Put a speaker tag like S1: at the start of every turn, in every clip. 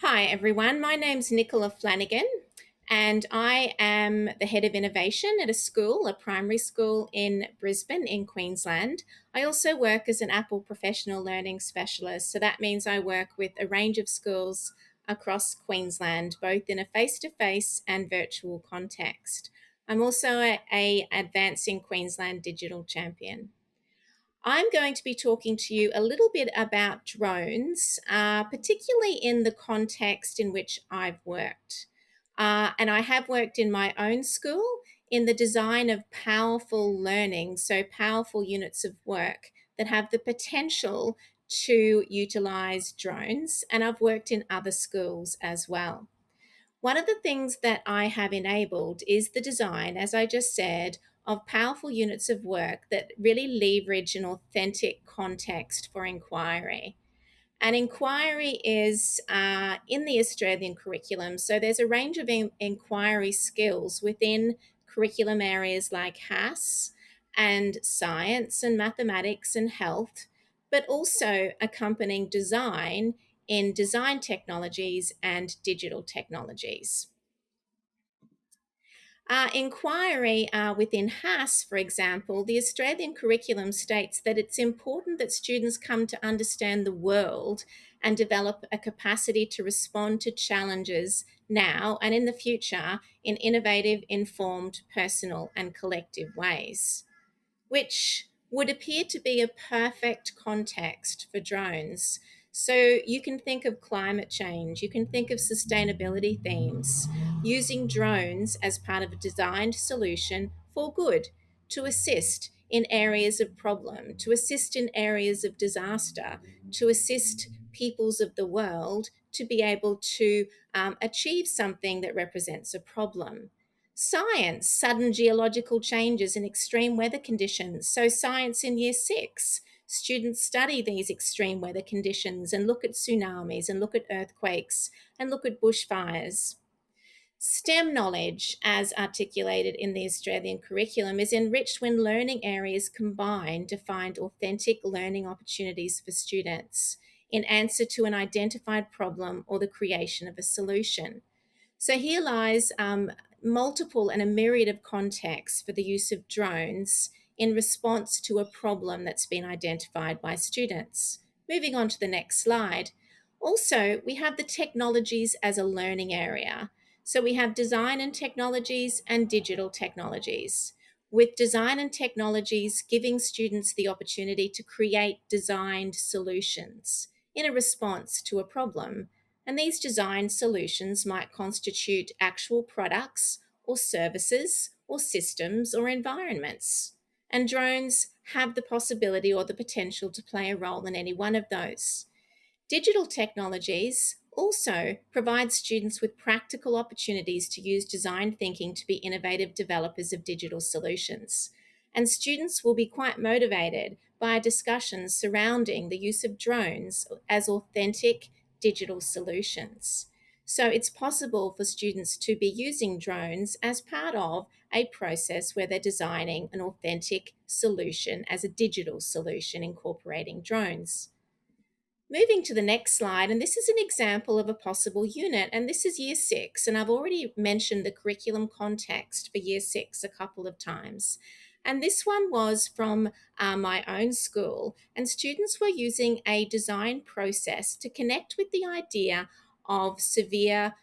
S1: Hi, everyone. My name's Nicola Flanagan, and I am the head of innovation at a school, a primary school in Brisbane, in Queensland. I also work as an Apple professional learning specialist, so that means I work with a range of schools across Queensland, both in a face to face and virtual context. I'm also a Advancing Queensland Digital Champion. I'm going to be talking to you a little bit about drones, particularly in the context in which I've worked. And I have worked in my own school in the design of powerful learning, so powerful units of work that have the potential to utilize drones. And I've worked in other schools as well. One of the things that I have enabled is the design, as I just said, of powerful units of work that really leverage an authentic context for inquiry. And inquiry is in the Australian curriculum. So there's a range of inquiry skills within curriculum areas like HASS and science and mathematics and health, but also accompanying design in design technologies and digital technologies. Inquiry within HASS, for example, the Australian curriculum states that it's important that students come to understand the world and develop a capacity to respond to challenges now and in the future in innovative, informed, personal, and collective ways, which would appear to be a perfect context for drones. So you can think of climate change, you can think of sustainability themes, using drones as part of a designed solution for good to assist in areas of problem, to assist in areas of disaster, to assist peoples of the world to be able to achieve something that represents a problem. Science, sudden geological changes in extreme weather conditions. So, science in year six, students study these extreme weather conditions and look at tsunamis and look at earthquakes and look at bushfires. STEM knowledge, as articulated in the Australian curriculum, is enriched when learning areas combine to find authentic learning opportunities for students in answer to an identified problem or the creation of a solution. So here lies multiple and a myriad of contexts for the use of drones in response to a problem that's been identified by students. Moving on to the next slide. Also, we have the technologies as a learning area. So we have design and technologies and digital technologies. With design and technologies giving students the opportunity to create designed solutions in a response to a problem, and these design solutions might constitute actual products or services or systems or environments. And drones have the possibility or the potential to play a role in any one of those. Digital technologies also provide students with practical opportunities to use design thinking to be innovative developers of digital solutions. And students will be quite motivated by discussions surrounding the use of drones as authentic digital solutions. So it's possible for students to be using drones as part of a process where they're designing an authentic solution as a digital solution incorporating drones. Moving to the next slide, and this is an example of a possible unit, and this is year six, and I've already mentioned the curriculum context for year six a couple of times. And this one was from my own school, and students were using a design process to connect with the idea of severe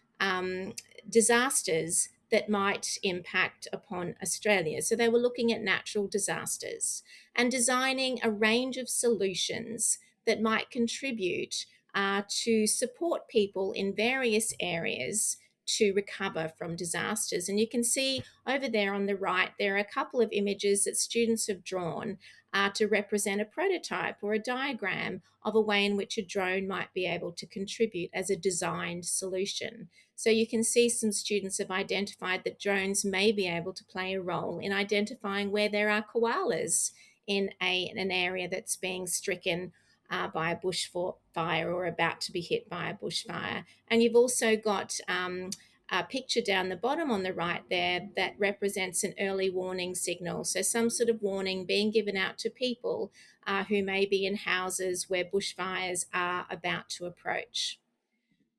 S1: disasters that might impact upon Australia. So they were looking at natural disasters and designing a range of solutions that might contribute to support people in various areas to recover from disasters. And you can see over there on the right, there are a couple of images that students have drawn to represent a prototype or a diagram of a way in which a drone might be able to contribute as a designed solution. So you can see some students have identified that drones may be able to play a role in identifying where there are koalas in an area that's being stricken by a bushfire or about to be hit by a bushfire. And you've also got a picture down the bottom on the right there that represents an early warning signal. So some sort of warning being given out to people who may be in houses where bushfires are about to approach.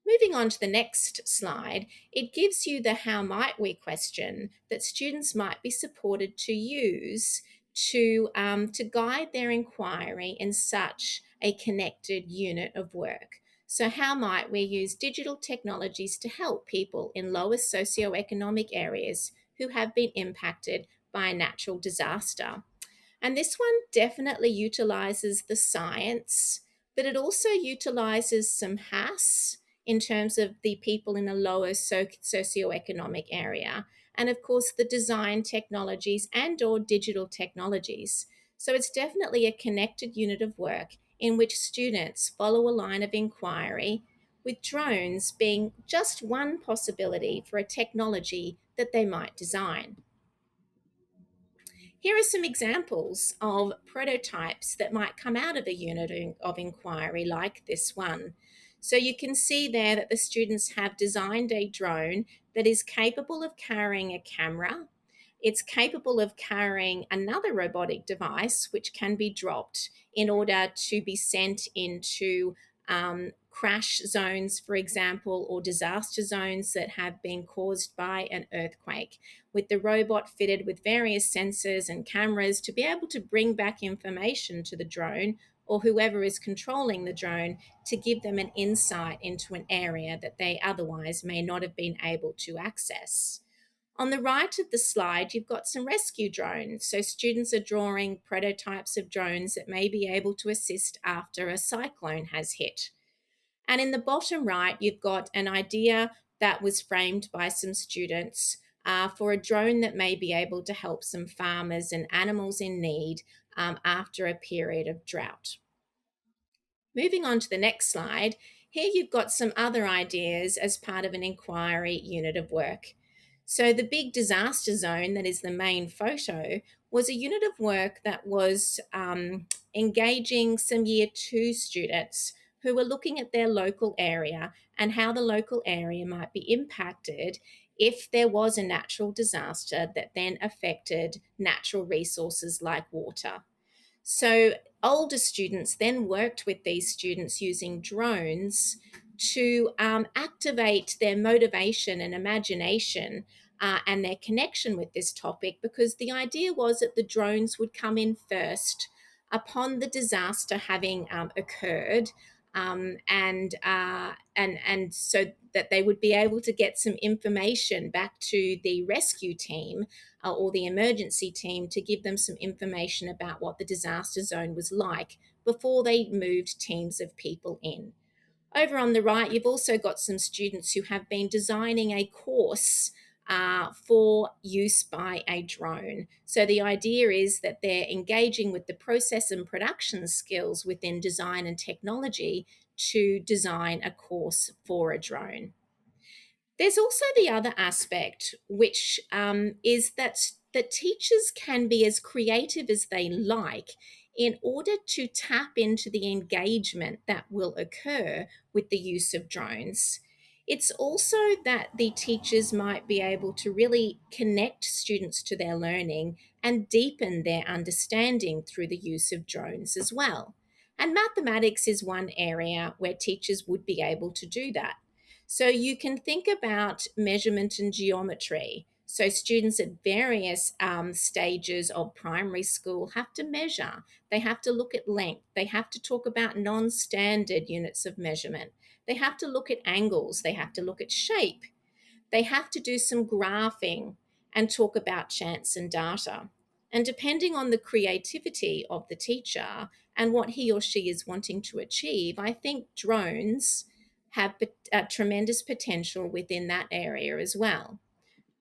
S1: Moving on to the next slide, it gives you the how might we question that students might be supported to use to guide their inquiry in such a connected unit of work. So, how might we use digital technologies to help people in lower socioeconomic areas who have been impacted by a natural disaster? And this one definitely utilizes the science, but it also utilizes some HAS in terms of the people in a lower socioeconomic area. And of course, the design technologies and or digital technologies. So it's definitely a connected unit of work in which students follow a line of inquiry, with drones being just one possibility for a technology that they might design. Here are some examples of prototypes that might come out of a unit of inquiry like this one. So you can see there that the students have designed a drone that is capable of carrying a camera. It's capable of carrying another robotic device which can be dropped in order to be sent into crash zones, for example, or disaster zones that have been caused by an earthquake, with the robot fitted with various sensors and cameras to be able to bring back information to the drone or whoever is controlling the drone to give them an insight into an area that they otherwise may not have been able to access. On the right of the slide, you've got some rescue drones. So students are drawing prototypes of drones that may be able to assist after a cyclone has hit. And in the bottom right, you've got an idea that was framed by some students for a drone that may be able to help some farmers and animals in need after a period of drought. Moving on to the next slide, here you've got some other ideas as part of an inquiry unit of work. So, the big disaster zone that is the main photo was a unit of work that was engaging some year two students who were looking at their local area and how the local area might be impacted if there was a natural disaster that then affected natural resources like water. So, older students then worked with these students using drones to activate their motivation and imagination and their connection with this topic, because the idea was that the drones would come in first upon the disaster having occurred, and so that they would be able to get some information back to the rescue team or the emergency team to give them some information about what the disaster zone was like before they moved teams of people in. Over on the right, you've also got some students who have been designing a course for use by a drone. So the idea is that they're engaging with the process and production skills within design and technology to design a course for a drone. There's also the other aspect, which is that teachers can be as creative as they like in order to tap into the engagement that will occur with the use of drones. It's also that the teachers might be able to really connect students to their learning and deepen their understanding through the use of drones as well. And mathematics is one area where teachers would be able to do that. So you can think about measurement and geometry. So students at various stages of primary school have to measure. They have to look at length. They have to talk about non-standard units of measurement. They have to look at angles. They have to look at shape. They have to do some graphing and talk about chance and data. And depending on the creativity of the teacher and what he or she is wanting to achieve, I think drones have tremendous potential within that area as well.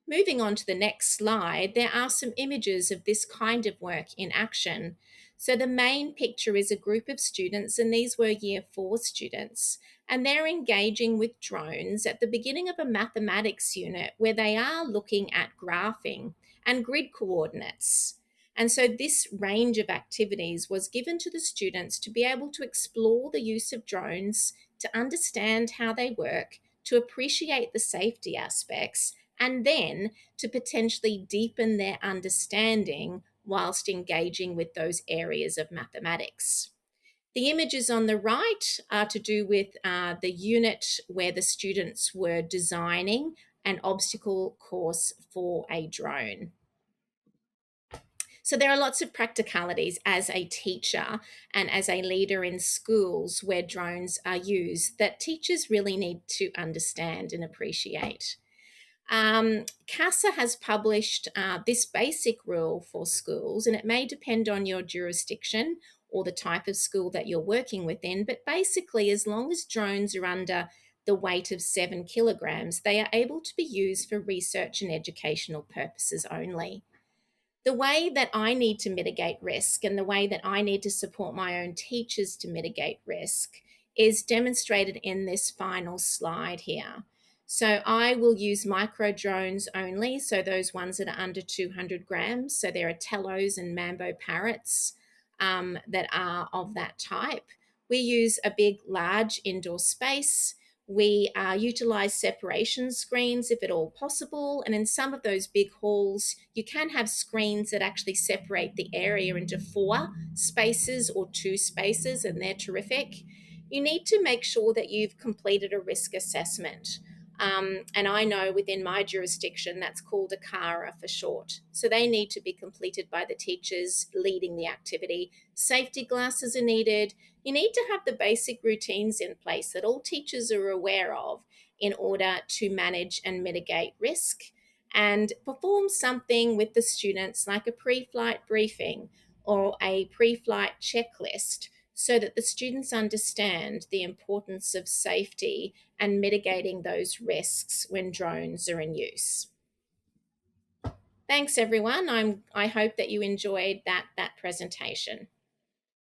S1: Moving on to the next slide, there are some images of this kind of work in action. So the main picture is a group of students, and these were year four students, and they're engaging with drones at the beginning of a mathematics unit where they are looking at graphing and grid coordinates. And so this range of activities was given to the students to be able to explore the use of drones, to understand how they work, to appreciate the safety aspects, and then to potentially deepen their understanding whilst engaging with those areas of mathematics. The images on the right are to do with the unit where the students were designing an obstacle course for a drone. So there are lots of practicalities as a teacher and as a leader in schools where drones are used that teachers really need to understand and appreciate. CASA has published this basic rule for schools, and it may depend on your jurisdiction or the type of school that you're working within. But basically, as long as drones are under the weight of 7 kilograms, they are able to be used for research and educational purposes only. The way that I need to mitigate risk and the way that I need to support my own teachers to mitigate risk is demonstrated in this final slide here. So I will use micro drones only, so those ones that are under 200 grams. So there are Tellos and Mambo parrots that are of that type. We use a big, large indoor space. We utilize separation screens if at all possible. And in some of those big halls, you can have screens that actually separate the area into 4 spaces or 2 spaces, and they're terrific. You need to make sure that you've completed a risk assessment. And I know within my jurisdiction that's called a CARA for short. So they need to be completed by the teachers leading the activity. Safety glasses are needed. You need to have the basic routines in place that all teachers are aware of in order to manage and mitigate risk, and perform something with the students like a pre flight briefing or a pre flight checklist so that the students understand the importance of safety and mitigating those risks when drones are in use. Thanks everyone. I hope that you enjoyed that presentation.